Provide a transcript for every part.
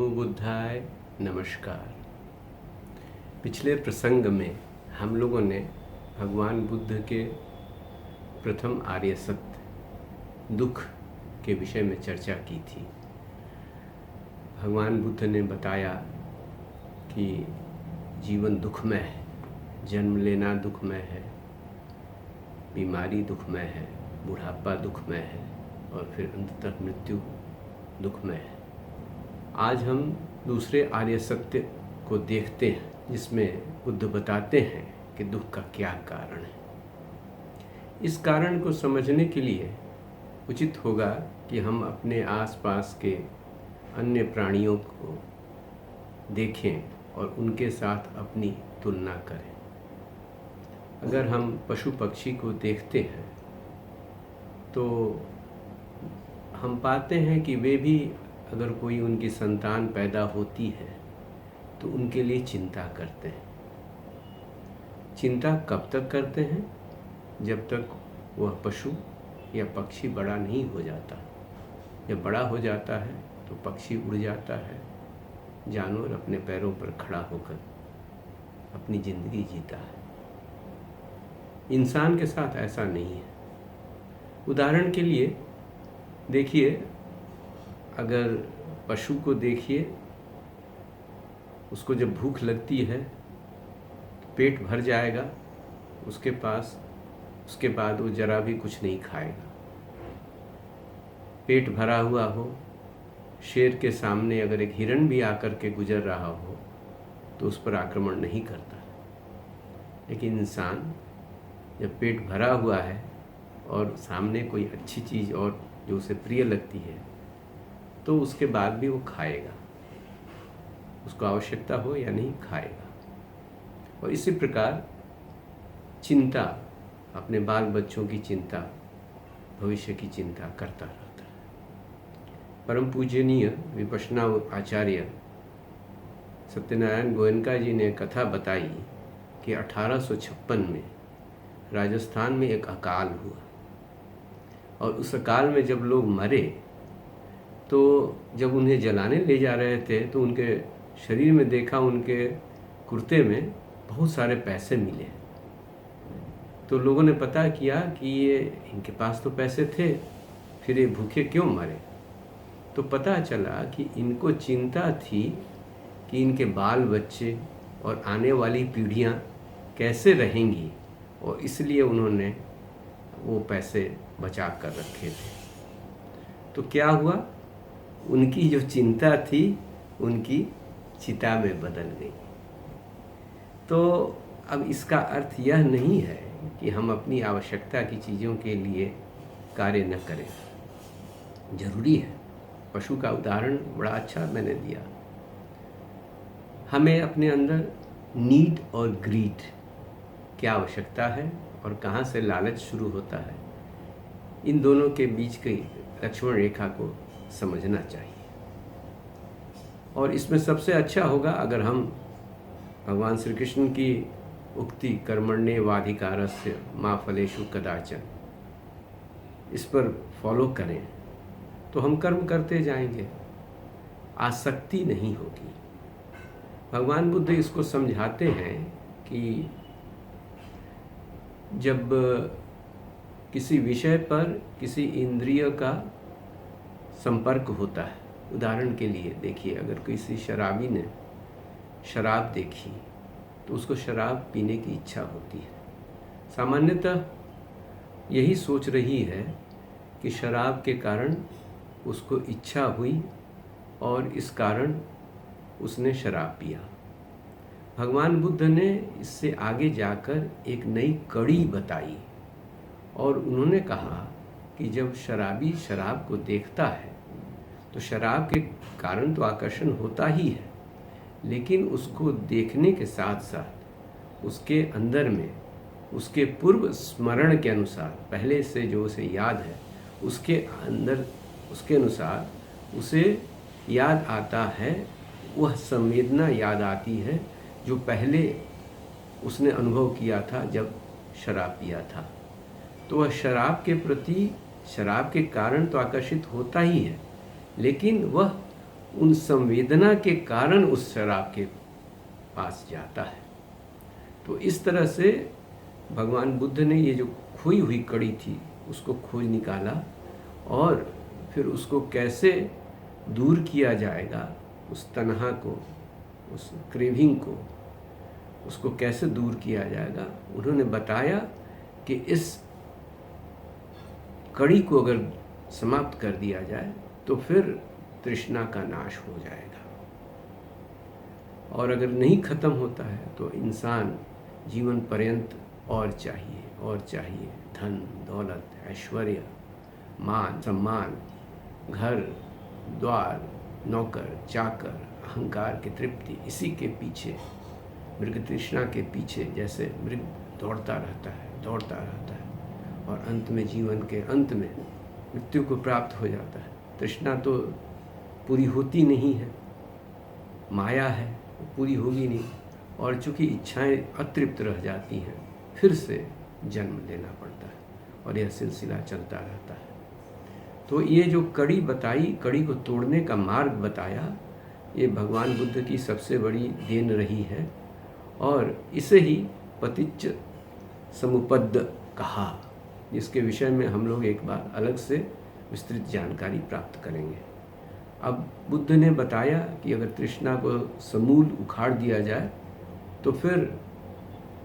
नमो बुद्धाय नमस्कार। पिछले प्रसंग में हम लोगों ने भगवान बुद्ध के प्रथम आर्य सत्य दुख के विषय में चर्चा की थी। भगवान बुद्ध ने बताया कि जीवन दुखमय है, जन्म लेना दुखमय है, बीमारी दुखमय है, बुढ़ापा दुखमय है और फिर अंततः मृत्यु दुखमय है। आज हम दूसरे आर्य सत्य को देखते हैं, जिसमें बुद्ध बताते हैं कि दुख का क्या कारण है। इस कारण को समझने के लिए उचित होगा कि हम अपने आसपास के अन्य प्राणियों को देखें और उनके साथ अपनी तुलना करें। अगर हम पशु पक्षी को देखते हैं तो हम पाते हैं कि वे भी अगर कोई उनकी संतान पैदा होती है तो उनके लिए चिंता करते हैं। चिंता कब तक करते हैं? जब तक वह पशु या पक्षी बड़ा नहीं हो जाता। जब बड़ा हो जाता है तो पक्षी उड़ जाता है, जानवर अपने पैरों पर खड़ा होकर अपनी जिंदगी जीता है। इंसान के साथ ऐसा नहीं है। उदाहरण के लिए देखिए, अगर पशु को देखिए, उसको जब भूख लगती है तो पेट भर जाएगा उसके पास, उसके बाद वो जरा भी कुछ नहीं खाएगा। पेट भरा हुआ हो, शेर के सामने अगर एक हिरण भी आकर के गुजर रहा हो तो उस पर आक्रमण नहीं करता। लेकिन इंसान जब पेट भरा हुआ है और सामने कोई अच्छी चीज़ और जो उसे प्रिय लगती है तो उसके बाद भी वो खाएगा, उसको आवश्यकता हो या नहीं खाएगा। और इसी प्रकार चिंता, अपने बाल बच्चों की चिंता, भविष्य की चिंता करता रहता है। परम पूजनीय विपश्यना आचार्य सत्यनारायण गोयनका जी ने कथा बताई कि 1856 में राजस्थान में एक अकाल हुआ और उस अकाल में जब लोग मरे तो जब उन्हें जलाने ले जा रहे थे तो उनके शरीर में देखा, उनके कुर्ते में बहुत सारे पैसे मिले। तो लोगों ने पता किया कि ये इनके पास तो पैसे थे, फिर ये भूखे क्यों मरे। तो पता चला कि इनको चिंता थी कि इनके बाल बच्चे और आने वाली पीढ़ियां कैसे रहेंगी, और इसलिए उन्होंने वो पैसे बचा कर रखे थे। तो क्या हुआ, उनकी जो चिंता थी उनकी चिता में बदल गई। तो अब इसका अर्थ यह नहीं है कि हम अपनी आवश्यकता की चीज़ों के लिए कार्य न करें। जरूरी है। पशु का उदाहरण बड़ा अच्छा मैंने दिया। हमें अपने अंदर नीड और ग्रीड, क्या आवश्यकता है और कहाँ से लालच शुरू होता है, इन दोनों के बीच की लक्ष्मण रेखा को समझना चाहिए। और इसमें सबसे अच्छा होगा अगर हम भगवान श्री कृष्ण की उक्ति कर्मण्येवाधिकारस्य मा फलेषु कदाचन, इस पर फॉलो करें तो हम कर्म करते जाएंगे, आसक्ति नहीं होगी। भगवान बुद्ध इसको समझाते हैं कि जब किसी विषय पर किसी इंद्रिय का संपर्क होता है, उदाहरण के लिए देखिए, अगर किसी शराबी ने शराब देखी तो उसको शराब पीने की इच्छा होती है। सामान्यतः यही सोच रही है कि शराब के कारण उसको इच्छा हुई और इस कारण उसने शराब पिया। भगवान बुद्ध ने इससे आगे जाकर एक नई कड़ी बताई और उन्होंने कहा कि जब शराबी शराब को देखता है तो शराब के कारण तो आकर्षण होता ही है, लेकिन उसको देखने के साथ साथ उसके अंदर में उसके पूर्व स्मरण के अनुसार, पहले से जो उसे याद है उसके अंदर, उसके अनुसार उसे याद आता है, वह संवेदना याद आती है जो पहले उसने अनुभव किया था जब शराब पिया था। तो वह शराब के प्रति, शराब के कारण तो आकर्षित होता ही है, लेकिन वह उन संवेदना के कारण उस शराब के पास जाता है। तो इस तरह से भगवान बुद्ध ने ये जो खोई हुई कड़ी थी उसको खोज निकाला, और फिर उसको कैसे दूर किया जाएगा, उस तन्हा को, उस क्रेविंग को, उसको कैसे दूर किया जाएगा, उन्होंने बताया कि इस कड़ी को अगर समाप्त कर दिया जाए तो फिर तृष्णा का नाश हो जाएगा, और अगर नहीं खत्म होता है तो इंसान जीवन पर्यंत और चाहिए और चाहिए, धन दौलत, ऐश्वर्य, मान सम्मान, घर द्वार, नौकर चाकर, अहंकार की तृप्ति, इसी के पीछे, मृग तृष्णा के पीछे जैसे मृग दौड़ता रहता है और अंत में, जीवन के अंत में मृत्यु को प्राप्त हो जाता है। तृष्णा तो पूरी होती नहीं है, माया है, पूरी होगी नहीं, और चूंकि इच्छाएं अतृप्त रह जाती हैं फिर से जन्म लेना पड़ता है, और यह सिलसिला चलता रहता है। तो ये जो कड़ी बताई, कड़ी को तोड़ने का मार्ग बताया, ये भगवान बुद्ध की सबसे बड़ी देन रही है, और इसे ही पतिच्च समुपद्द कहा, जिसके विषय में हम लोग एक बार अलग से विस्तृत जानकारी प्राप्त करेंगे। अब बुद्ध ने बताया कि अगर तृष्णा को समूल उखाड़ दिया जाए तो फिर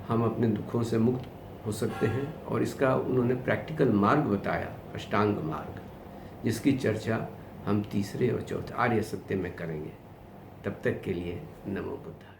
हम अपने दुखों से मुक्त हो सकते हैं, और इसका उन्होंने प्रैक्टिकल मार्ग बताया, अष्टांग मार्ग, जिसकी चर्चा हम तीसरे और चौथे आर्य सत्य में करेंगे। तब तक के लिए नमो बुद्धाय।